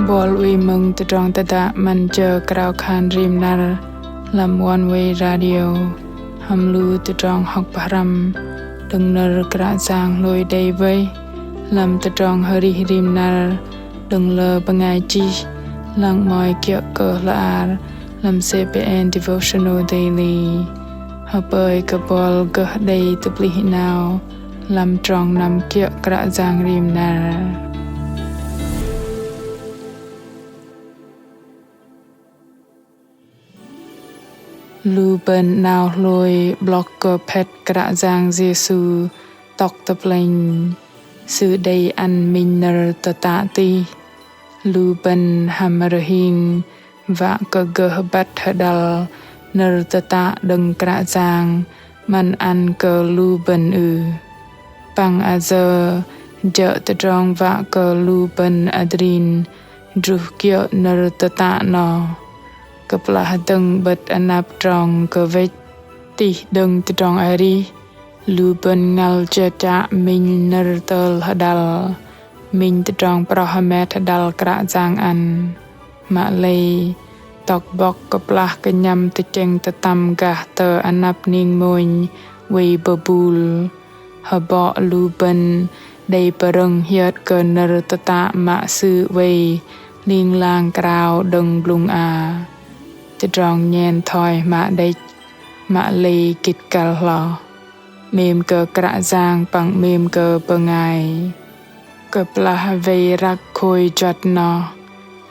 Bol uy mừng tơdrong tơtăm man chờ Krao khan rim nar làm Oneway radio hầm lưu tơdrong học param đừng nở Krao Yang lôi đầy vây làm tơdrong arih rim nar đừng lơ bangai chi lang moi kia Kơplah làm CPN devotional daily hợp bơi cơ bol gơ đầy tập lý nào làm trong năm kia Krao Yang rim nar. Lu bên nào hlôi blõk phết Kră Yang Yêsu tóc tập plênh sự đầy ăn mình nở tơ tạ ti lu bên ham rơhing và cơ gơwအခြ hơđăl nở tơ tạ đừng Kră Yang man ăn cơ lu bên Păng giờ tơtrong và cơ lu bên adrin druh kia nở tơ tạ nọ Kơplah đừng bật anăp trong gơwếch tì đừng tơdrong arih lu bên ngăl cha mình nở tơ hơđăl mình tơdrong proh hơmet hơđăl Kră Yang ăn mà lây tóc bọc Kơplah kơnhăm tơchЄng gah tơ anăp ning mônh với bơbul hờ bọ lu bên đầy prâng hiệt cơ nở tơ tạ mạ sư với ning lang Krao đừng blung tơdrong nhen thoi mạ đếch mạ lây kít cal lò mềm cơ Kră Yang bằng mềm cơ bơ ngài Kơplah vây rắc khôi chọt nọ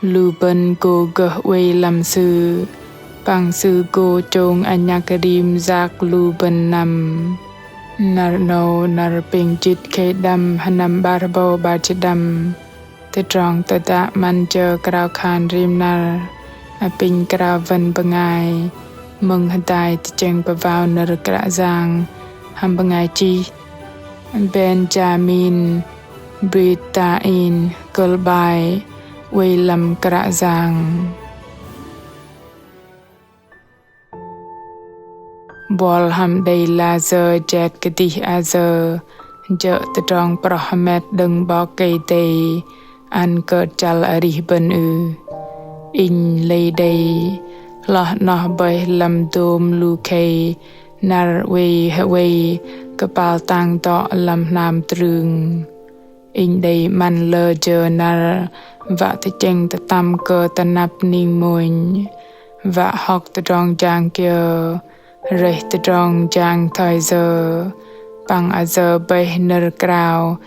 lu bên cô gơwếch làm sư bằng sư cô chông nhạc rim giác lu bên nằm nar no nar ping chít khê đâm hanam barbo ba chít đâm tơdrong tơtăm man chờ Krao khan rim nar ping Krao vân bơ ngài mừng hân tài tơchЄng bơ vào nở Kră Yang hầm bơ ngài chi Benjamin Brittain Kơplah OEI L埠KRØ YANG bol ham đầy la giờ jet cái đi giờ tơdrong proh hơmet đừng bỏ cây tây ăn hơđăl arih bên in lây đầy lo nó bay làm đôm lu kê nar way Kơplah tăng tọ làm nam trương in đầy man lơ giờ nar và tơchЄng tơtăm cơ anăp ning mônh và học tơdrong Yang kia reh tơdrong Yang thoi giờ Păng giờ bay nở Krao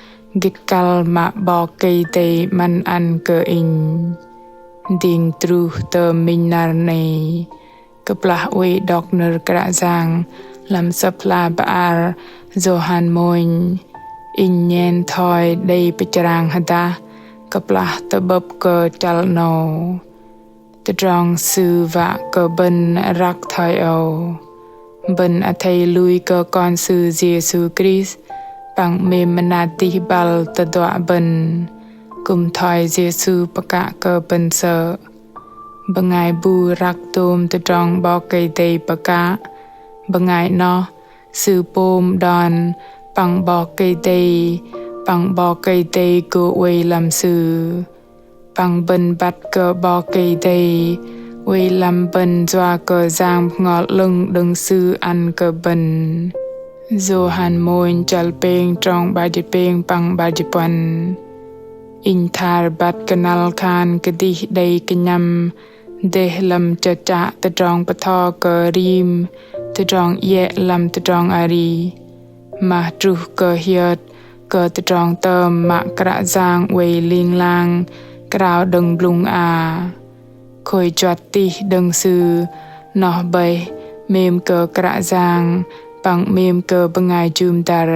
gít cal mạ bò cây tây man ăn cơ in ding druh tơ mình nar này Kơplah uy đọc nở Kră Yang làm Kơplah baar zohan mônh in nhen thoi đầy pichang hada Kơplah tơ bập cơ chal no tơdrong sư và cơ bên rắc thoi bên thầy lui cơ con sư Giêsu Christ bằng mềm manati bal tơ đọa bên cùng thoi Giêsu baka cơ bên sợ bằng ngài bu rắc tôm tơdrong bò cây tây baka bằng ngài nó sư bôm đòn bằng bò cây tây cô OEI làm sư bằng bên bắt cơ bò cây tây OEI làm bên doa cơ Yang ngọt lưng đừng sư ăn cơ bên dù hàn môn chal peng trong ba dịp peng bằng ba dịp pan in thar bắt canal khan cái đi đầy kơnhăm để làm cha tơdrong patho cơ rim tơdrong ye làm tơdrong arih mà druh cơ hiệt cơ tơdrong tơm mạ Kră Yang OEI ling lang Krao đừng blung khôi chọt ti đừng sư nọ bay mềm cơ Kră Yang bằng mềm cơ bơ ngài chum tar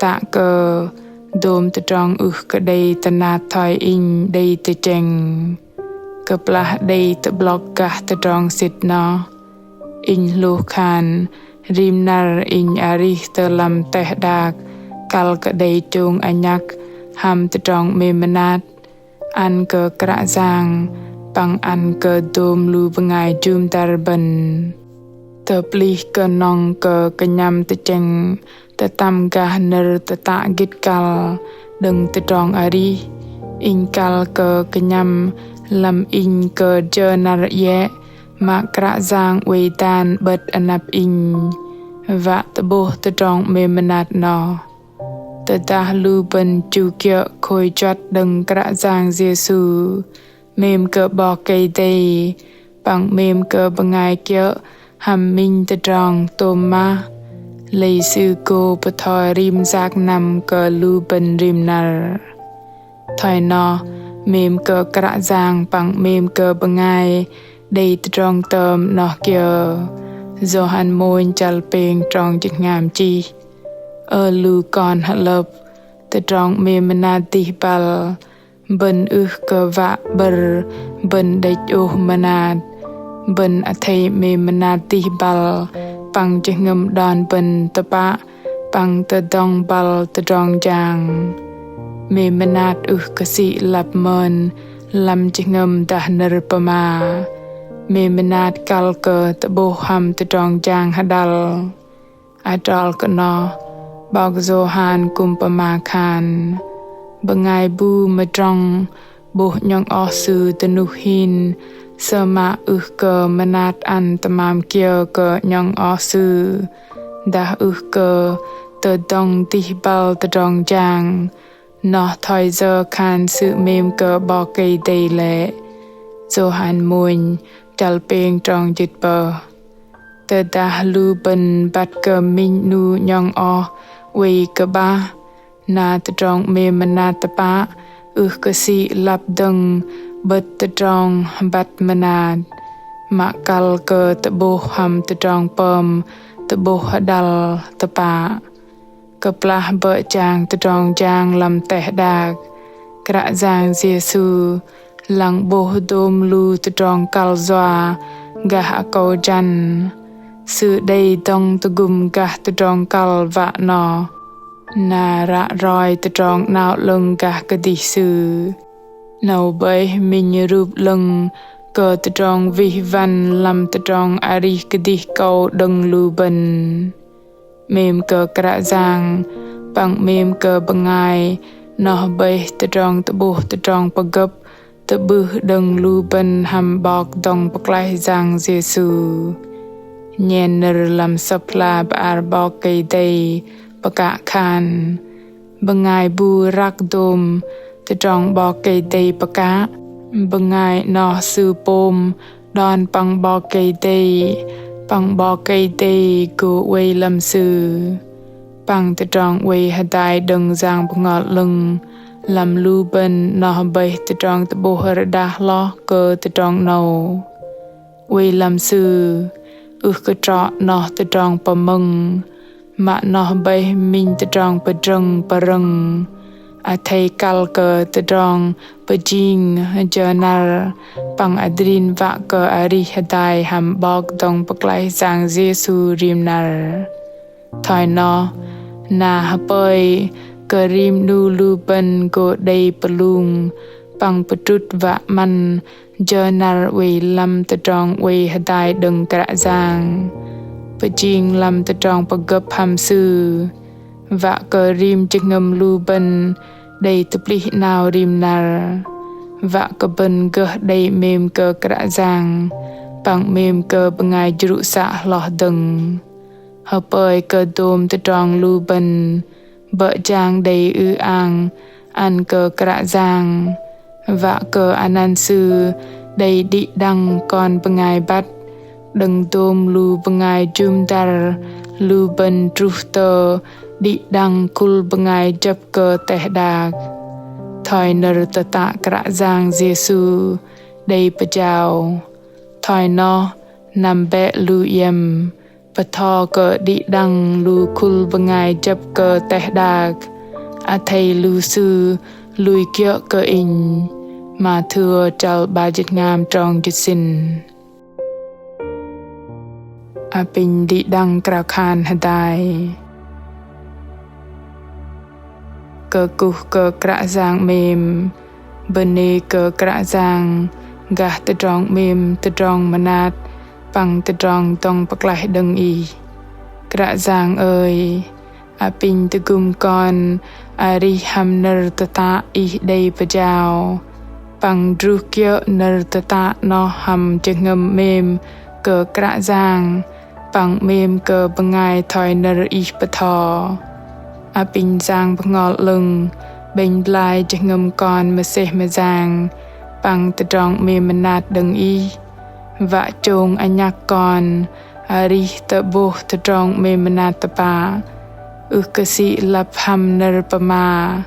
tạ cơ đôm tơdrong cơ đầy tanat thoi in đầy tơchЄng Kơplah đầy tơ blõk gah tơdrong sit nọ in lu khan rim nar in arih tơ lam teh dak kal cơ đầy chông nhạc ham tơdrong mềm manat ăn cơ Kră Yang bằng ăn cơ đôm lu bơ ngài chum tar bên tơ plih cơ nong cơ kơnhăm tơchЄng tơtăm gah nở tơ tạ gít cal đừng tơdrong arih in kal kơnhăm lâm in hơđăl ye mà Krạ Giang quỳ tan bật anăp in và tơdrong mê menat no tơtah lu bên chu kia khôi chót đừng Krạ Giang Yêsu mềm cờ bò cây tây bằng mềm cờ bằng ngày kia hàm minh tơdrong tôm ma lấy sư cô bờ thoi rim giác nằm cờ lu bên rim nà thoi no mềm cờ Krạ Giang bằng mềm cờ bằng ngày đây tơdrong tơm nó kia do han mônh chal peng trong chích ngàm chi lu con hạt lợp tơdrong mềm menat tih bal bên cơ vạ bờ bên địch menat bên thầy mềm menat tih bal Păng chích ngâm đòn bên tapa Păng tơdong bal tơdrong giang mềm menat cơ sĩ lập mơn lâm chích ngâm dah nır pama mềm menat kal cơ tabo ham tơdrong giang hadal adal cơ no bọc zohan kumpama khan bangai bu madrong bo nyong osu tenuhin sama cơ menat an tamam kia cơ nyong osu dah cơ tơdong tih bal tơdrong giang no thoi giờ khan sự mềm cơ bò cây tây lệ zohan mônh chal peng trong chit bờ tơdah lu bên bat cơ minh nu nyong o quỳ cơ ba na tơdrong mềm menat tapa cơ sĩ lập đừng bật tơdrong bat menat ma kal cơ tabo ham tơdrong pom tabo hadal tapa Kơplah bợ chang tơdrong giang lâm teh dag Krạ Giang Yêsu lăng bo dom lu tơdrong kal zoa gah câu jan sự đây tông tugum gah tơdrong kal vạ no na ra roi tơdrong nao lưng gah kadi sư nâu bơi mình rụp lưng cơ tơdrong vi văn lâm tơdrong arih kadi câu đừng lu bên mềm cơ Krạ Giang bằng mềm cơ bằng ngày nó bơi tơdrong tơdrong pagấp tăbư đừng lu bên ham bọc dong Krạ Giang Yêsu nyen nır làm sập la bar bọc cây tây baka khan bằng ngày bu rak dom tơdrong bọc cây tây baka bằng ngày nó sư pom đòn bằng bọc cây tây Păng bò cây tây của OEI Lรึ่sư Păng tơdrong OEI hadai đừng giang bằng ngọt lưng làm lu bên nó bày tơdrong tabo hărda lo cơ tơdrong nâu OEI Lรึ่sư cơ trọ nó tơdrong pa mừng mà nó bày minh tơdrong pa rừng thầy kal cơ tơdrong pa jing journal Păng adrin vạ cơ arih hadai ham bọc dong Krạ Giang Yêsu rim nar thoi no na hapoi cơ rim nu lu bên go day palung Păng patut vạ man journal OEI Lรึ่tơdrong OEI hadai đừng Krạ Giang pa jing Lรึ่tơdrong pa gấp ham sư vạ cơ rim chích ngâm lu bên đây tập lý nào rim nar vạ cơ bên cơ đây mềm cơ Krạ Giang bằng mềm cơ bằng ngày druh xạ lọ đừng hợp ơi cơ đôm tơdrong lu bên bợ giang đầy ang an cơ Krạ Giang vạ cơ anan sư đầy đi đăng con bằng ngày bắt đừng đôm lu bằng ngày jum dar lu bên druh tơ đi đăng kul bằng ngày chập cơ teh dag thoi nır tata Krạ Giang Yêsu đầy pa chào thoi no nằm bẹ lu yem pa tho cơ đi đăng lu kul bằng ngày chập cơ teh dag thầy lu sư lui kia cơ in mà thưa chal ba chit ngam trong chit sin pin đi đăng Krao khan hadai cơ cuh cơ Krạ Giang mềm bên nê cơ Krạ Giang gah tơdrong mềm tơdrong menat Păng tơdrong tong Krạ đừng y Krạ Giang ơi pin tugum con arih ham nơ tata ih đầy bà chào bằng druh kia nơ tata no ham chừng ngâm mềm cờ Krạ Yang bằng mềm cờ bằng ngày thoi nơ ih bà thò pin Yang bằng ngọt lưng bên lại chừng ngâm con mà xe mà Yang bằng tơdrong mềm mà nát đừng y vạ chồng anh nhạc con arih bố tơdrong mềm mà nát ba kasi lap ham nơ bà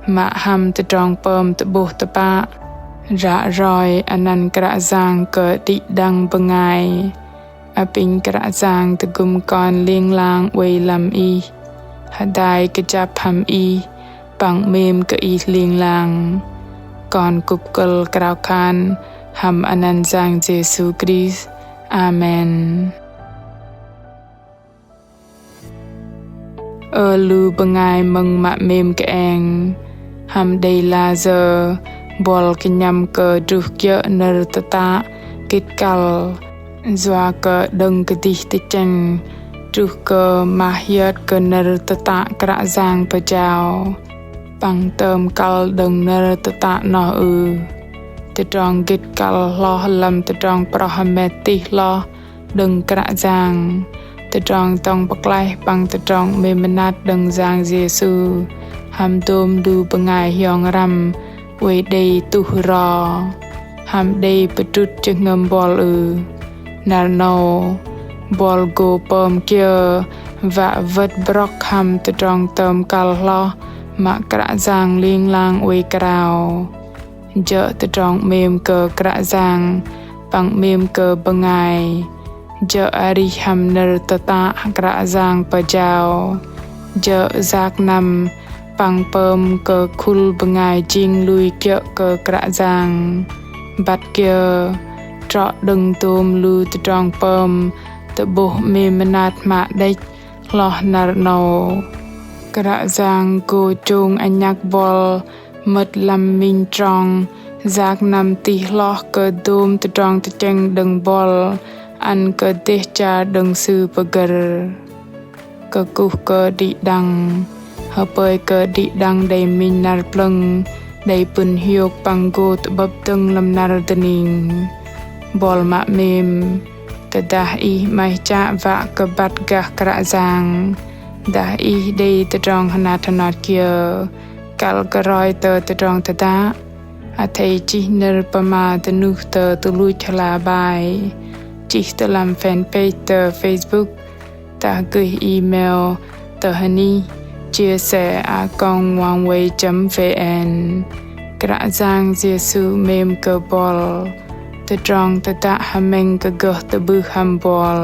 mà ham tơdrong bơm bố ba ra rồi anan Krạ Yang cờ đi đăng bằng ngày pin Krạ Yang gum con liêng lang quay làm y hadai kejap ham y bằng mềm cơ y liêng lang con cục cờ Krao khan ham anan Yang Yêsu Christ. Amen. Lu bangai mừng mạ mềm cái anh ham đây là giờ bol kơnhăm cờ druh kia nơ tata kết cal doa cờ đừng cái tít tít chân druh cờ mahiat cờ nơ tata Krạ Yang bà chào bằng tơm cal đừng nơ tata no tơdrong kết cal lo lâm tơdrong proh hơmet tih lo đừng Krạ Yang tơdrong tong bạc lai bằng tơdrong mềm nát đừng Yang Yêsu ham tôm du bangai hiong ram quay đây tu rò ham đây bật trút chừng ngâm bol nal no bol go pom kia và vật blõk ham tơdrong tơm cal lo mà Krạ Yang liêng lang quay Krao giờ tơdrong mềm cờ Krạ Yang bằng mềm cờ bangai giờ arih ham nơ tata Krạ Yang bà chào giờ giác nam bằng pơm cờ khul bangai ching lui kia cờ Krạ Yang bắt kia trọ đừng tôm lưu tơdrong pơm bố mềm nát mạ đếch lo nar no Krạ Yang cô chung anh nhạc bol mất làm mình trong giác nam tih lo cờ đôm tơdrong tơchЄng đừng bol ăn cờ teh cha đừng sư bagar cờ cú cờ đi đăng hợp bơi cờ đi đăng đầy mình nar plâng đầy pun hiok bằng go bập tưng làm nar ning bol mạ mềm tờ dah i mai cha vạ cờ bát gah Krạ Yang dah i đầy tơdrong hana thanat kia cal cờ roi tơdrong tada thầy chi nơ pama tanu tờ lui chala bài chỉ tờ làm fanpage tờ Facebook ta gửi email tờ honey chia sẻ Oneway.vn Krạ Yang Yêsu mềm cờ bol tơdrong tata hameng cờ gơ tờ bư ham bol